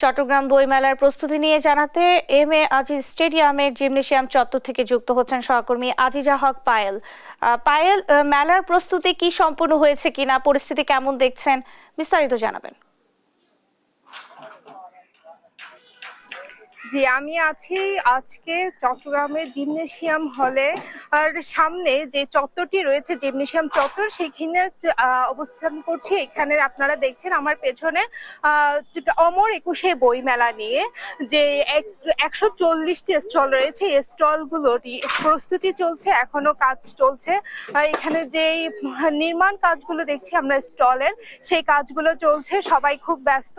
চট্টগ্রাম বইমেলার প্রস্তুতি নিয়ে জানাতে এম এ আজিজ স্টেডিয়ামের জিমনেশিয়াম চত্বর থেকে যুক্ত হচ্ছেন সহকর্মী আজিজা হক পায়েল। পায়েল, মেলার প্রস্তুতি কি সম্পূর্ণ হয়েছে কিনা, পরিস্থিতি কেমন দেখছেন, বিস্তারিত জানাবেন। জি, আমি আছি আজকে চট্টগ্রামের জিমনেশিয়াম হলে আর সামনে যে চত্বরটি রয়েছে জিমনেশিয়াম চত্বর, সেখানে অবস্থান করছি। এখানে আপনারা দেখছেন আমার পেছনে অমর একুশে বই মেলা নিয়ে যে 140টি স্টল রয়েছে। এই স্টলগুলোর প্রস্তুতি চলছে, এখনো কাজ চলছে। এখানে যে নির্মাণ কাজগুলো দেখছি আমরা স্টলের, সেই কাজগুলো চলছে। সবাই খুব ব্যস্ত,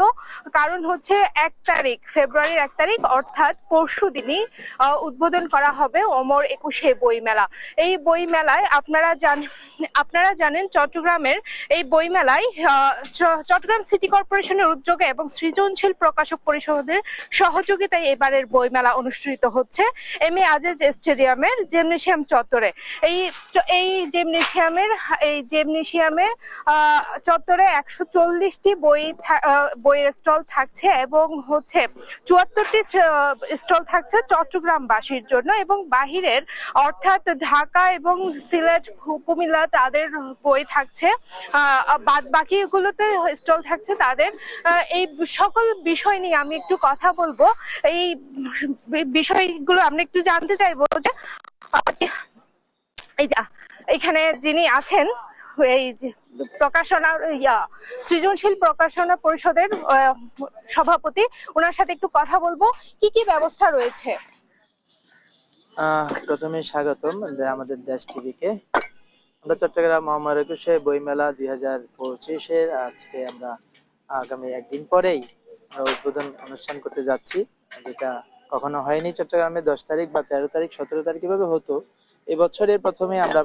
কারণ হচ্ছে ফেব্রুয়ারির 1 তারিখ অর্থাৎ পরশু দিনই উদ্বোধন করা হবে অমর একুশে বই মেলা। এই বই মেলায় আপনারা জানেন চট্টগ্রামের এই বই মেলায় চট্টগ্রাম সিটি কর্পোরেশনের উদ্যোগে এবং সৃজনশীল প্রকাশক পরিষদের সহযোগিতায় এবারের বই মেলা অনুষ্ঠিত হচ্ছে এম এ আজিজ স্টেডিয়ামের জিমনেশিয়াম চত্বরে। এই জিমনেশিয়ামে চত্বরে 140টি বইয়ের স্টল থাকছে এবং হচ্ছে 74টি স্টল থাকছে চট্টগ্রামবাসীর জন্য, এবং বাহিরের অর্থাৎ ঢাকা এবং সিলেট, কুমিল্লা তাদের বই থাকছে। বাদ বাকিগুলোতে স্টল থাকছে তাদের। এই সকল বিষয় নিয়ে আমি একটু কথা বলবো। এই বিষয়গুলো আমরা একটু জানতে চাইবো যে এখানে যিনি আছেন এই প্রকাশনা সৃজনশীল প্রকাশনা পরিষদের সভাপতি, ওনার সাথে একটু কথা বলবো। কি কি ব্যবস্থা রয়েছে? প্রথমে স্বাগতম আমাদের দেশ টিভিকে। আমরা চট্টগ্রাম অমর একুশে বইমেলা 2025-এর আজকে আমরা আগামী একদিন পরেই উদ্বোধন অনুষ্ঠান করতে যাচ্ছি, যেটা কখনো হয়নি চট্টগ্রামে। 10 তারিখ বা 13 তারিখ 17 তারিখ এভাবে হতো। এবছরের প্রথমে আমরা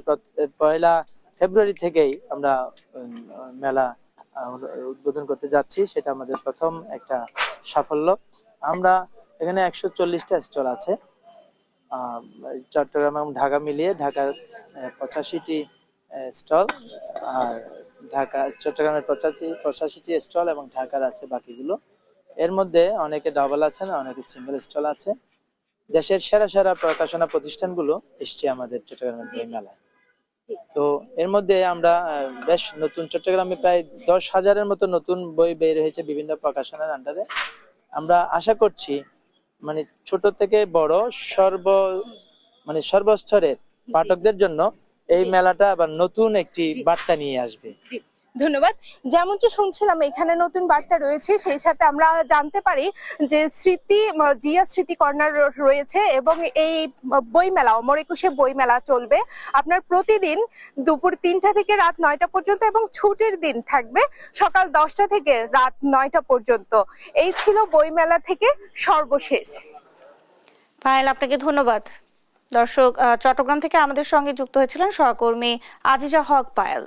1 ফেব্রুয়ারি থেকেই আমরা মেলা উদ্বোধন করতে যাচ্ছি। সেটা আমাদের প্রথম একটা সাফল্য। আমরা এখানে 140টা স্টল আছে, চট্টগ্রাম এবং ঢাকা মিলিয়ে। ঢাকার 85টি স্টল, আর চট্টগ্রামের 85টি স্টল এবং ঢাকার আছে বাকিগুলো। এর মধ্যে অনেকে ডাবল আছে না, অনেকে সিঙ্গেল স্টল আছে। দেশের সেরা সেরা প্রকাশনা প্রতিষ্ঠানগুলো এসছে আমাদের চট্টগ্রামের বই মেলায়। তো এর মধ্যে আমরা বেশ নতুন, চট্টগ্রামে প্রায় 10,000-এর মতো নতুন বই বের হয়েছে বিভিন্ন প্রকাশনার আন্ডারে। আমরা আশা করছি মানে ছোট থেকে বড় সর্বস্তরের পাঠকদের জন্য এই মেলাটা আবার নতুন একটি বার্তা নিয়ে আসবে। ধন্যবাদ। যেমনটি শুনছিলাম এখানে নতুন বার্তা রয়েছে, সেই সাথে আমরা জানতে পারি যে জিয়া স্মৃতি কর্নার রয়েছে এবং এই বইমেলা অমর একুশে বইমেলা চলবে আপনার প্রতিদিন দুপুর 3টা থেকে রাত 9টা পর্যন্ত, এবং ছুটির দিন থাকবে সকাল 10টা থেকে রাত 9টা পর্যন্ত। এই ছিল বইমেলা থেকে সর্বশেষ। পায়েল, আপনাকে ধন্যবাদ। দর্শক, চট্টগ্রাম থেকে আমাদের সঙ্গে যুক্ত হয়েছিলেন সহকর্মী আজিজা হক পায়েল।